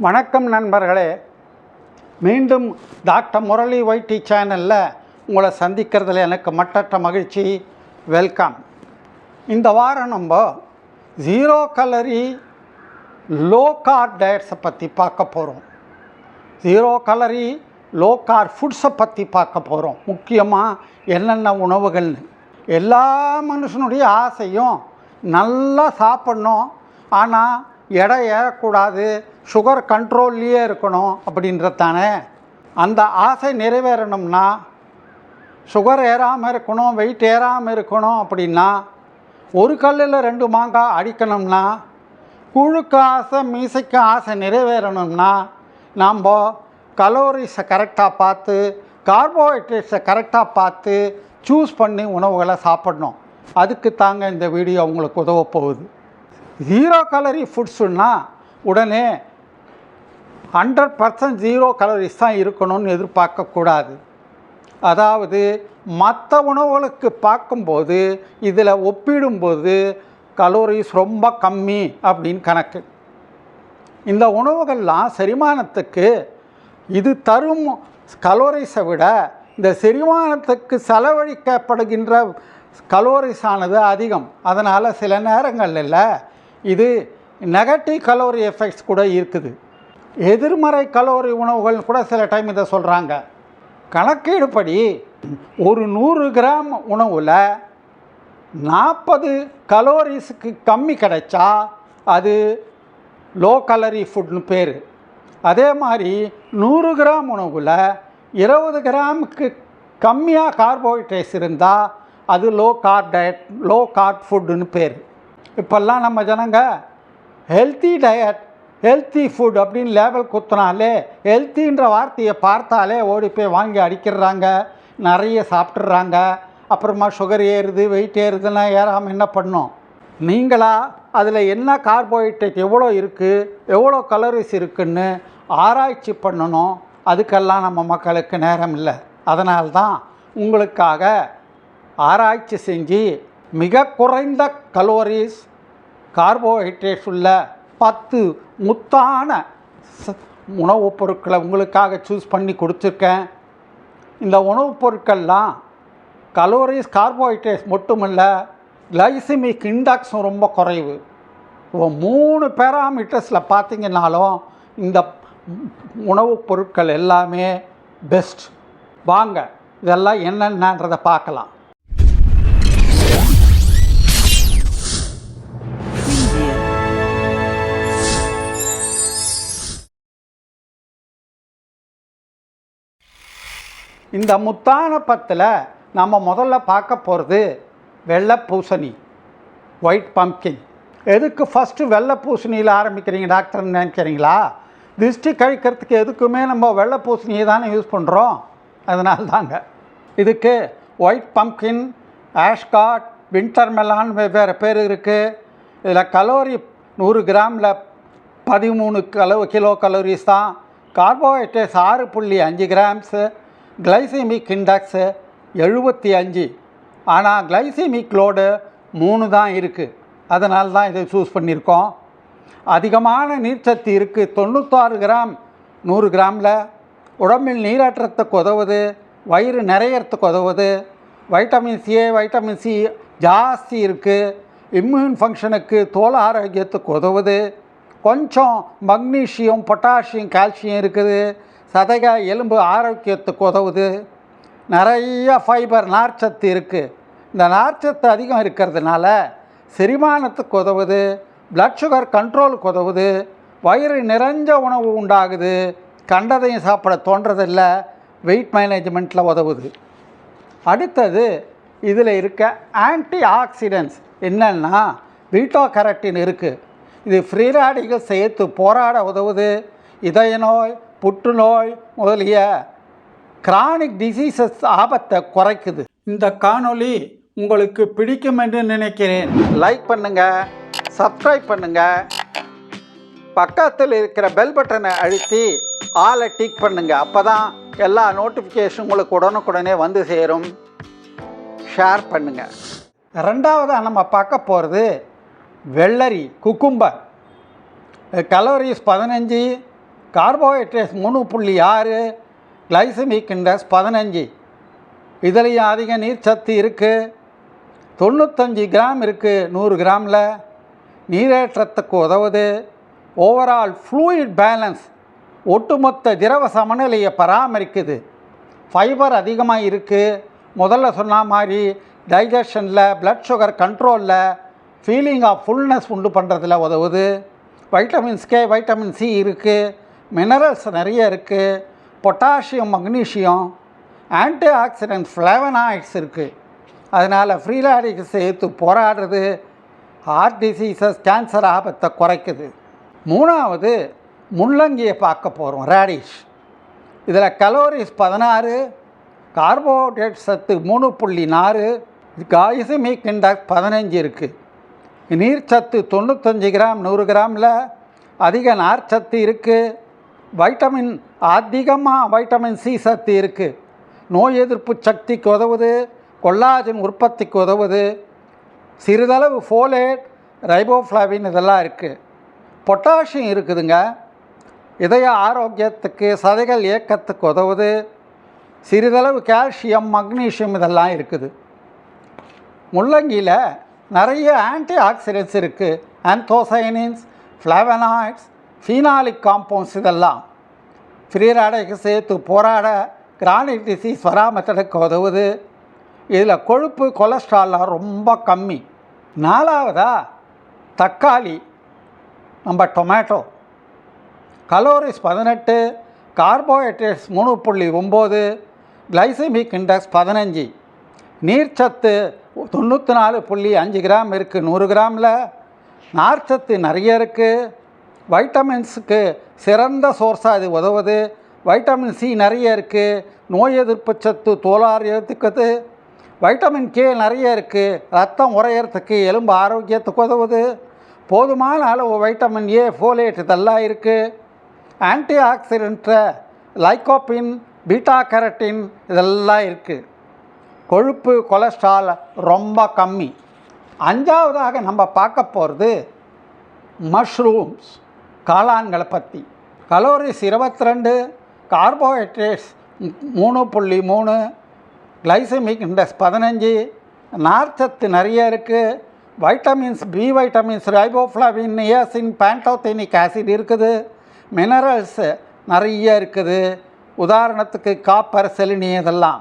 வணக்கம் நண்பர்களே, மீண்டும் டாக்டர் முரளி வைட்டி சேனலில் உங்களை சந்திக்கிறதுல எனக்கு மட்டற்ற மகிழ்ச்சி. வெல்கம். இந்த வாரம் நம்ம 0 கலரி லோ கார்ப் டயட்ஸை பற்றி பார்க்க போகிறோம். 0 கலரி லோ கார்ப் ஃபுட்ஸை பற்றி பார்க்க போகிறோம். முக்கியமாக என்னென்ன உணவுகள்னு. எல்லா மனுஷனுடைய ஆசையும் நல்லா சாப்பிட்ணும், ஆனால் எடை ஏறக்கூடாது, சுகர் கண்ட்ரோல்லையே இருக்கணும் அப்படின்றது தானே. அந்த ஆசை நிறைவேறணும்னா சுகர் ஏறாமல் இருக்கணும், வெயிட் ஏறாமல் இருக்கணும். அப்படின்னா ஒரு கல்லில் 2 மாங்காய் அடிக்கணும்னா, கூழுக்கு ஆசை மீசைக்கு ஆசை நிறைவேறணும்னா நாம் கலோரிஸை கரெக்டாக பார்த்து, கார்போஹைட்ரேட்ஸை கரெக்டாக பார்த்து சூஸ் பண்ணி உணவுகளை சாப்பிடணும். அதுக்கு தாங்க இந்த வீடியோ உங்களுக்கு உதவ போகுது. 0 கலரி ஃபுட்ஸுன்னா உடனே 100% 0 கலரிஸ் தான் இருக்கணும்னு எதிர்பார்க்கக்கூடாது. அதாவது மற்ற உணவுகளுக்கு பார்க்கும்போது இதில் ஒப்பிடும்போது கலோரிஸ் ரொம்ப கம்மி அப்படின்னு கணக்கு. இந்த உணவுகள்லாம் செரிமானத்துக்கு இது தரும் கலோரிஸை விட இந்த செரிமானத்துக்கு செலவழிக்கப்படுகின்ற கலோரிஸானது அதிகம். அதனால் சில நேரங்களில் இது நெகட்டிவ் கலோரி எஃபெக்ட்ஸ் கூட இருக்குது. எதிர்மறை கலோரி உணவுகள் கூட சில டைம் இதை சொல்கிறாங்க. கணக்கீடுபடி ஒரு 100 கிராம் உணவில் 40 கலோரிஸுக்கு கம்மி கிடைச்சா அது லோ கலரி ஃபுட்னு பேர். அதே மாதிரி 100 கிராம் உணவில் 20 கிராமுக்கு கம்மியாக கார்போஹைட்ரேட்ஸ் இருந்தால் அது low carb diet, low carb ஃபுட்டுன்னு பேர். இப்போல்லாம் நம்ம ஜனங்க ஹெல்த்தி டயட், ஹெல்த்தி ஃபுட் அப்படின்னு லேபிள் குத்துனாலே, ஹெல்த்தின்ற வார்த்தையை பார்த்தாலே ஓடி போய் வாங்கி அடிக்கிறாங்க, நிறைய சாப்பிட்றாங்க. அப்புறமா சுகர் ஏறுது, வெயிட் ஏறுதுன்னா ஏறாமல் என்ன பண்ணணும்? நீங்களா அதில் என்ன கார்போஹைட்ரேட் எவ்வளோ இருக்குது, எவ்வளோ கலோரிஸ் இருக்குதுன்னு ஆராய்ச்சி பண்ணணும். அதுக்கெல்லாம் நம்ம மக்களுக்கு நேரம் இல்லை. அதனால்தான் உங்களுக்காக ஆராய்ச்சி செஞ்சு மிக குறைந்த கலோரிஸ், கார்போஹைட்ரேட்ஸ் உள்ள 10 முத்தான உணவுப் பொருட்களை உங்களுக்காக சூஸ் பண்ணி கொடுத்துருக்கேன். இந்த உணவுப் பொருட்கள்லாம் கலோரிஸ், கார்போஹைட்ரேட்ஸ் மட்டுமில்ல, கிளைசிமிக் இண்டெக்ஸும் ரொம்ப குறைவு. 3 பேராமீட்டர்ஸில் பார்த்திங்கனாலும் இந்த உணவுப் பொருட்கள் எல்லாமே பெஸ்ட். வாங்க இதெல்லாம் என்னென்னன்றதை பார்க்கலாம். இந்த முத்தான 10ல் நம்ம முதல்ல பார்க்க போகிறது வெள்ளை பூசணி, ஒயிட் பம்ப்கின். எதுக்கு ஃபஸ்ட்டு வெள்ளை பூசணியில் ஆரம்பிக்கிறீங்க டாக்டர்னு நினைக்கிறீங்களா? திருஷ்டி கழிக்கிறதுக்கு எதுக்குமே நம்ம வெள்ளை பூசணியை தானே யூஸ் பண்ணுறோம். அதனால தாங்க. இதுக்கு ஒயிட் பம்ப்கின், ஆஷ்காட், வின்டர் மெலான் வெவ்வேறு பேர் இருக்குது. இதில் கலோரி 100 கிராமில் 13 கிலோ கலோரிஸ் தான். Carbohydrates 6.5 grams. Glycaemic index 75. ஆனால் கிளைசிமிக் லோடு 3 தான் இருக்குது. அதனால தான் இதை சூஸ் பண்ணியிருக்கோம். அதிகமான நீர்ச்சத்து இருக்குது. 96 கிராம் 100 கிராமில். உடம்பில் நீராற்றத்துக்கு உதவுது, வயிறு நிறையறதுக்கு உதவுது. வைட்டமின் ஏ, வைட்டமின் சி ஜாஸ்தி இருக்குது. இம்யூன் ஃபங்க்ஷனுக்கு, தோல் ஆரோக்கியத்துக்கு உதவுது. கொஞ்சம் மக்னீஷியம், பொட்டாசியம், கால்சியம் இருக்குது. சதைக எலும்பு ஆரோக்கியத்துக்கு உதவுது. நிறைய ஃபைபர், நார்ச்சத்து இருக்குது. இந்த நார்ச்சத்து அதிகம் இருக்கிறதுனால செரிமானத்துக்கு உதவுது, பிளட் சுகர் கண்ட்ரோலுக்கு உதவுது, வயிறு நிறைஞ்ச உணவு உண்டாகுது, கண்டதையும் சாப்பிட தோன்றதில்லை, வெயிட் மேனேஜ்மெண்ட்டில் உதவுது. அடுத்தது இதில் இருக்க ஆன்டி ஆக்சிடென்ட்ஸ் என்னென்னா பீட்டா கரோட்டின் இருக்குது. இது ஃப்ரீ ரேடிக்கல் சேர்த்து போராட உதவுது. இதய நோய், புற்றுநோய் முதலிய கிரானிக் டிசீசஸ் ஆபத்தை குறைக்குது. இந்த காணொளி உங்களுக்கு பிடிக்கும் என்று நினைக்கிறேன். லைக் பண்ணுங்கள், சப்ஸ்கிரைப் பண்ணுங்கள், பக்கத்தில் இருக்கிற பெல் பட்டனை அழுத்தி ஆலை டிக் பண்ணுங்கள். அப்போ தான் எல்லா நோட்டிஃபிகேஷன் உங்களுக்கு உடனுக்குடனே வந்து சேரும். ஷேர் பண்ணுங்கள். ரெண்டாவதாக நம்ம பார்க்க போகிறது வெள்ளரி, cucumber. Calories 15, carbohydrates 3.6, glycaemic index 15. இதுலேயும் அதிக நீர்ச்சத்து இருக்குது. 95 கிராம் இருக்குது 100 கிராமில். நீரேற்றத்துக்கு உதவுது. ஓவரால் ஃப்ளூயிட் பேலன்ஸ், ஒட்டுமொத்த திரவ சமநிலையை பராமரிக்குது. ஃபைபர் அதிகமாக இருக்குது. முதல்ல சொன்ன மாதிரி டைஜஷனில், பிளட் சுகர் கண்ட்ரோலில், ஃபீலிங் ஆஃப் ஃபுல்னஸ் உண்டு பண்ணுறதுல உதவுது. வைட்டமின்ஸ் கே, வைட்டமின் சி இருக்குது. மினரல்ஸ் நிறைய இருக்குது. Potassium, magnesium, anti accident, flavonoids இருக்குது. அதனால் ஃப்ரீ ரேடிக்கல்ஸை எதிர்த்து போராடுறது. ஹார்ட் டிசீசஸ், கேன்சர் ஆபத்தை குறைக்குது. 3வது முள்ளங்கியை பார்க்க போகிறோம், ரேடிஷ். இதில் கலோரிஸ் 16, கார்போஹைட்ரேட் சத்து 3.4, கிளைசமிக் இண்டெக்ஸ் 15 இருக்குது. நீர்ச்சத்து 95 கிராம் 100 கிராமில். அதிக நார்ச்சத்து இருக்குது. அதிகமாக வைட்டமின் சி சத்து இருக்குது. நோய் எதிர்ப்பு சக்திக்கு உதவுது. கொல்லாஜன் உற்பத்திக்கு உதவுது. சிறிதளவு ஃபோலேட், ரைபோஃப்ளாவின் இதெல்லாம் இருக்குது. பொட்டாசியம் இருக்குதுங்க. இதய ஆரோக்கியத்துக்கு, சதைகள் இயக்கத்துக்கு உதவுது. சிறிதளவு கால்சியம், மக்னீஷியம் இதெல்லாம் இருக்குது. முள்ளங்கியில் நிறைய ஆன்டி ஆக்சிடென்ட்ஸ் இருக்குது. ஆந்தோசைனின்ஸ், ஃப்ளேவனாய்ட்ஸ், ஃபீனாலிக் காம்பவுண்ட்ஸ் இதெல்லாம் ஃப்ரீ ரேடிக்கல்ஸ் சேர்த்து போராட, கிரானிக் டிசீஸ் வராமல் தடுக்க உதவுது. இதில் கொழுப்பு, கொலஸ்ட்ரால்லாம் ரொம்ப கம்மி. 4வதா தக்காளி, நம்ம tomato. Calories 18, carbohydrates 3.9, glycaemic index 15. நீர்ச்சத்து 94.5 கிராம் இருக்குது 100 கிராமில். நார்ச்சத்து நிறைய இருக்குது. வைட்டமின்ஸுக்கு சிறந்த சோர்ஸாக இது உதவுது. வைட்டமின் சி நிறைய இருக்குது. நோய் எதிர்ப்பு சத்து, தோல் ஆரோக்கியத்துக்கு. வைட்டமின் கே நிறைய இருக்குது. ரத்தம் உறையிறதுக்கு, எலும்பு ஆரோக்கியத்துக்கு உதவுது. போதுமான அளவு வைட்டமின் ஏ, ஃபோலேட் இதெல்லாம் இருக்குது. Anti accident lycopene, beta carotene இதெல்லாம் இருக்குது. கொழுப்பு, கொலஸ்ட்ரால் ரொம்ப கம்மி. 5வதாக நம்ம பார்க்க போகிறது மஷ்ரூம்ஸ், காளான்களை பற்றி. Calories 22, carbohydrates 3.3, glycemic index 15. நார்ச்சத்து நிறைய இருக்குது. Vitamins, B vitamins, riboflavin, niacin, pantothenic acid இருக்குது. மினரல்ஸ் நிறைய இருக்குது. உதாரணத்துக்கு காப்பர், செலினியம் இதெல்லாம்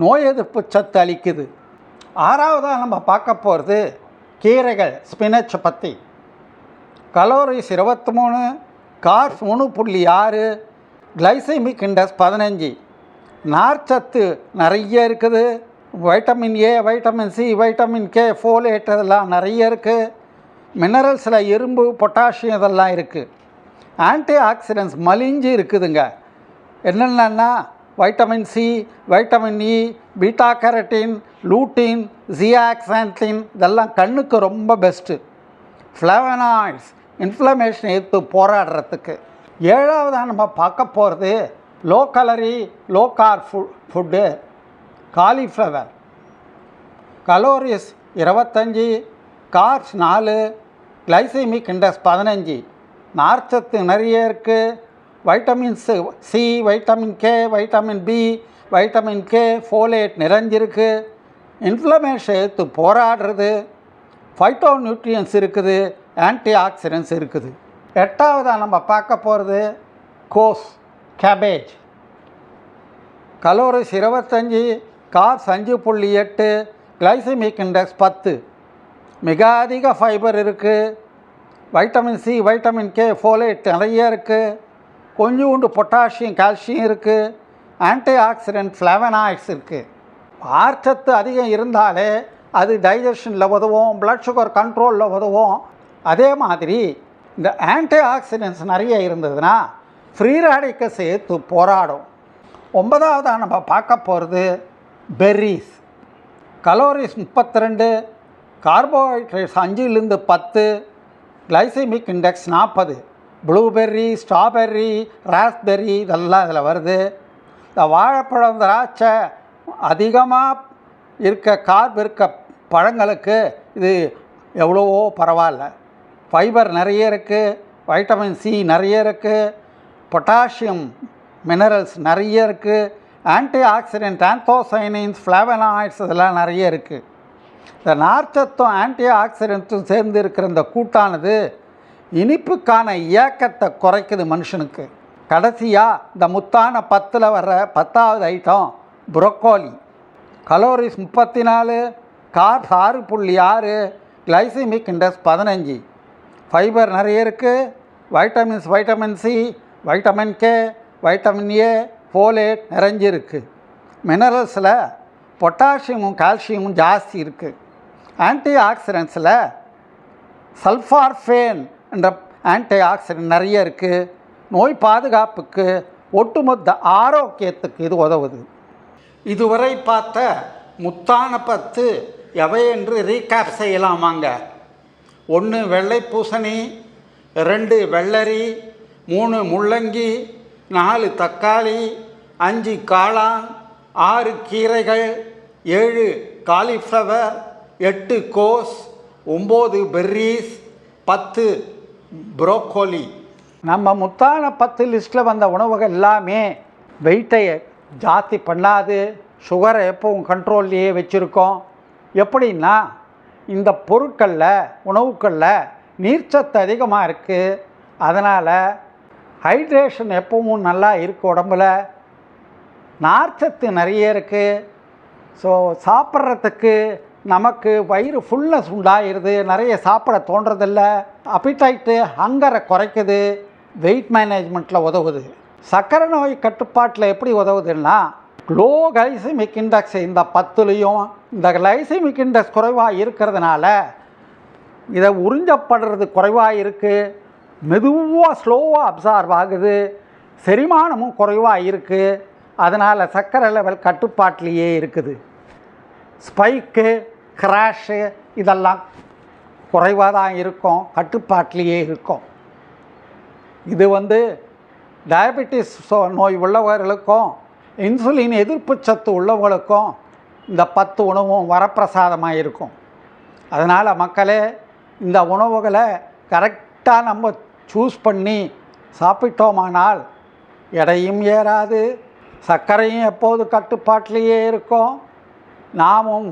நோய் எதிர்ப்பு சத்து அளிக்குது. 6வதாக நம்ம பார்க்க போகிறது கீரைகள், ஸ்பினச் பற்றி. Calories 23, corps 3.6, glycaemic index 15. நார்ச்சத்து நிறைய இருக்குது. Vitamin A, vitamin C, vitamin K, folate இதெல்லாம் நிறைய இருக்குது. மினரல்ஸில் இரும்பு, பொட்டாசியம் இதெல்லாம் இருக்குது. ஆன்டி ஆக்சிடென்ட்ஸ் மலிஞ்சு இருக்குதுங்க. என்னென்னா vitamin C, vitamin E, beta carotene, lutein, zeaxanthin இதெல்லாம் கண்ணுக்கு ரொம்ப பெஸ்ட்டு. ஃப்ளேவனாய்ட்ஸ் இன்ஃப்ளமேஷன் எதிர்த்து போராடுறதுக்கு. 7வதாக நம்ம பார்க்க போகிறது low calorie, low carb food, cauliflower. Calories 25, carbs 4, glycaemic index 15. நார்ச்சத்து நிறைய இருக்குது. Vitamins C, vitamin K, vitamin B, vitamin K, folate நிறைஞ்சிருக்கு. இன்ஃப்ளமேஷன் எடுத்து போராடுறது. ஃபைட்டோ நியூட்ரியன்ஸ் இருக்குது. ஆன்டி ஆக்சிடென்ட்ஸ் இருக்குது. 8வதாக நம்ம பார்க்க போகிறது கோஸ், cabbage. Calories 25, carbs 5.8, glycaemic index 10. மிக அதிக ஃபைபர் இருக்குது. Vitamin C, vitamin K, folate நிறைய இருக்குது. கொஞ்சோண்டு பொட்டாசியம், கால்சியம் இருக்குது. ஆன்டி ஆக்சிடென்ட், ஃப்ளேவனாய்ட்ஸ் இருக்குது. நார்ச்சத்து அதிகம் இருந்தாலே அது டைஜஷனில் உதவும், பிளட் சுகர் கண்ட்ரோலில் உதவும். அதே மாதிரி இந்த ஆன்டி ஆக்சிடென்ட்ஸ் நிறைய இருந்ததுன்னா ஃப்ரீ ரேடிக்கல்ஸ் எதிர்த்து போராடும். 9வதாக நம்ம பார்க்க போகிறது பெர்ரிஸ். கலோரிஸ் 32, கார்போஹைட்ரேட்ஸ் 5லிருந்து 10, glycaemic index 40. Blueberry, strawberry, raspberry இதெல்லாம் இதில் வருது. இந்த வாழைப்பழம், திராட்சை அதிகமாக கார்ப் இருக்க பழங்களுக்கு இது எவ்வளவோ பரவாயில்ல. ஃபைபர் நிறைய இருக்குது. வைட்டமின் சி நிறைய இருக்குது. பொட்டாசியம் மினரல்ஸ் நிறைய இருக்குது. ஆன்டி ஆக்சிடென்ட், ஆந்தோசைனின்ஸ், ஃப்ளாவனாய்ட்ஸ் இதெல்லாம் நிறைய இருக்குது. இந்த நார்ச்சத்தும் ஆன்டி ஆக்சிடென்ட்டும் சேர்ந்து இருக்கிற இந்த கூட்டானது இனிப்புக்கான இயக்கத்தை குறைக்குது மனுஷனுக்கு. கடைசியாக இந்த முத்தான 10ல் வர்ற 10வது item broccoli. Calories 34, carbs 6.6, glycaemic index 15. Fibre நிறைய இருக்குது. Vitamins, vitamin C, vitamin K, vitamin A, folate நிறைஞ்சிருக்கு. மினரல்ஸில் பொட்டாசியமும் கால்சியமும் ஜாஸ்தி இருக்குது. ஆன்டி ஆக்சிடென்ட்ஸில் சல்ஃபார்ஃபேன் என்ற ஆன்டி ஆக்சிடென்ட் நிறைய இருக்குது. நோய் பாதுகாப்புக்கு, ஒட்டுமொத்த ஆரோக்கியத்துக்கு இது உதவுது. இதுவரை பார்த்த முத்தான 10 எவை என்று ரீகேப் செய்யலாமாங்க. 1 வெள்ளை பூசணி, 2 வெள்ளரி, 3 முள்ளங்கி, 4 தக்காளி, 5 காளான், 6 கீரைகள், 7 காலிஃப்ளவர், 8 கோஸ், 9 பெர்ரீஸ், 10 ப்ரோக்கோலி. நம்ம முத்தான 10 லிஸ்ட்டில் வந்த உணவுகள் எல்லாமே வெயிட்டை ஜாஸ்தி பண்ணாது, சுகரை எப்பவும் கண்ட்ரோல்லையே வச்சுருக்கோம். எப்படின்னா இந்த பொருட்களில், உணவுகளில் நீர்ச்சத்து அதிகமாக இருக்குது. அதனால் ஹைட்ரேஷன் எப்பவும் நல்லா இருக்குது. உடம்புல நார்ச்சத்து நிறைய இருக்குது. ஸோ சாப்பிட்றதுக்கு நமக்கு வயிறு ஃபுல்னஸ் உண்டாயிருது, நிறைய சாப்பிட தோன்றதில்ல. அப்பிடைட்டு, ஹங்கரை குறைக்குது, வெயிட் மேனேஜ்மெண்ட்டில் உதவுது. சர்க்கரை நோய் கட்டுப்பாட்டில் எப்படி உதவுதுன்னா, லோ கிளைசிமிக் இண்டெக்ஸ் இந்த 10லையும் இந்த கிளைசிமிக் இண்டெக்ஸ் குறைவாக இருக்கிறதுனால இதை உறிஞ்சப்படுறது குறைவாக இருக்குது. மெதுவாக ஸ்லோவாக அப்சார்வ் ஆகுது. செரிமானமும் குறைவாக இருக்குது. அதனால் சர்க்கரை லெவல் கட்டுப்பாட்டிலேயே இருக்குது. ஸ்பைக்கு, கிராஷு இதெல்லாம் குறைவாக தான் இருக்கும், கட்டுப்பாட்டிலேயே இருக்கும். இது டயபெட்டிஸ் நோய் உள்ளவர்களுக்கும் இன்சுலின் எதிர்ப்பு சத்து உள்ளவர்களுக்கும் இந்த 10 உணவும் வரப்பிரசாதமாக இருக்கும். அதனால் மக்களே, இந்த உணவுகளை கரெக்டாக நம்ம சூஸ் பண்ணி சாப்பிட்டோமானால் எடையும் ஏறாது, சர்க்கரையும் எப்போது கட்டுப்பாட்டிலேயே இருக்கும். நாமும்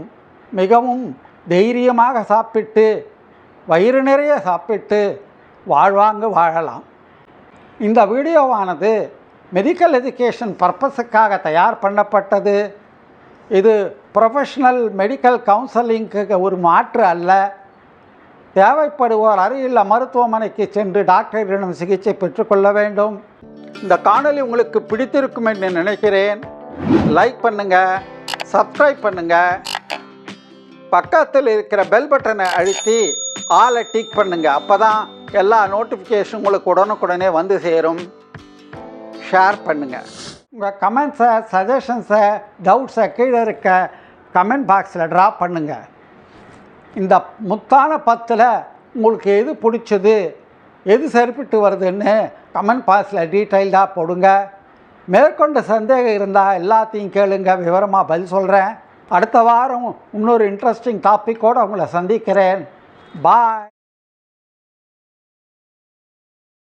மிகவும் தைரியமாக சாப்பிட்டு, வயிறு நிறைய சாப்பிட்டு வாழ்வாங்கு வாழலாம். இந்த வீடியோவானது மெடிக்கல் எஜுகேஷன் பர்பஸுக்காக தயார் பண்ணப்பட்டது. இது ப்ரொஃபஷ்னல் மெடிக்கல் கவுன்சிலிங்க்கு ஒரு மாற்று அல்ல. தேவைப்படுவோர் அருகிலுள்ள மருத்துவமனைக்கு சென்று டாக்டரிடம் சிகிச்சை பெற்றுக்கொள்ள வேண்டும். இந்த காணொளி உங்களுக்கு பிடித்திருக்கும் என்று நினைக்கிறேன். லைக் பண்ணுங்கள், சப்ஸ்கிரைப் பண்ணுங்கள், பக்கத்தில் இருக்கிற பெல் பட்டனை அழுத்தி ஆலை டிக் பண்ணுங்கள். அப்போ தான் எல்லா நோட்டிஃபிகேஷன் உங்களுக்கு உடனுக்குடனே வந்து சேரும். ஷேர் பண்ணுங்கள். உங்கள் கமெண்ட்ஸை, சஜஷன்ஸை, டவுட்ஸை கீழே இருக்க கமெண்ட் பாக்ஸில் ட்ராப் பண்ணுங்கள். இந்த முத்தான 10ல் உங்களுக்கு எது பிடிச்சது, எது சரிப்பட்டு வருதுன்னு கமெண்ட் பாக்ஸில் டீட்டெயில்டாக போடுங்க. மேற்கொண்டு சந்தேகம் இருந்தால் எல்லாத்தையும் கேளுங்க, விவரமாக பதில் சொல்கிறேன். அடுத்த வாரம் இன்னொரு இன்ட்ரெஸ்டிங் டாப்பிக்கோடு உங்களை சந்திக்கிறேன். பாய்.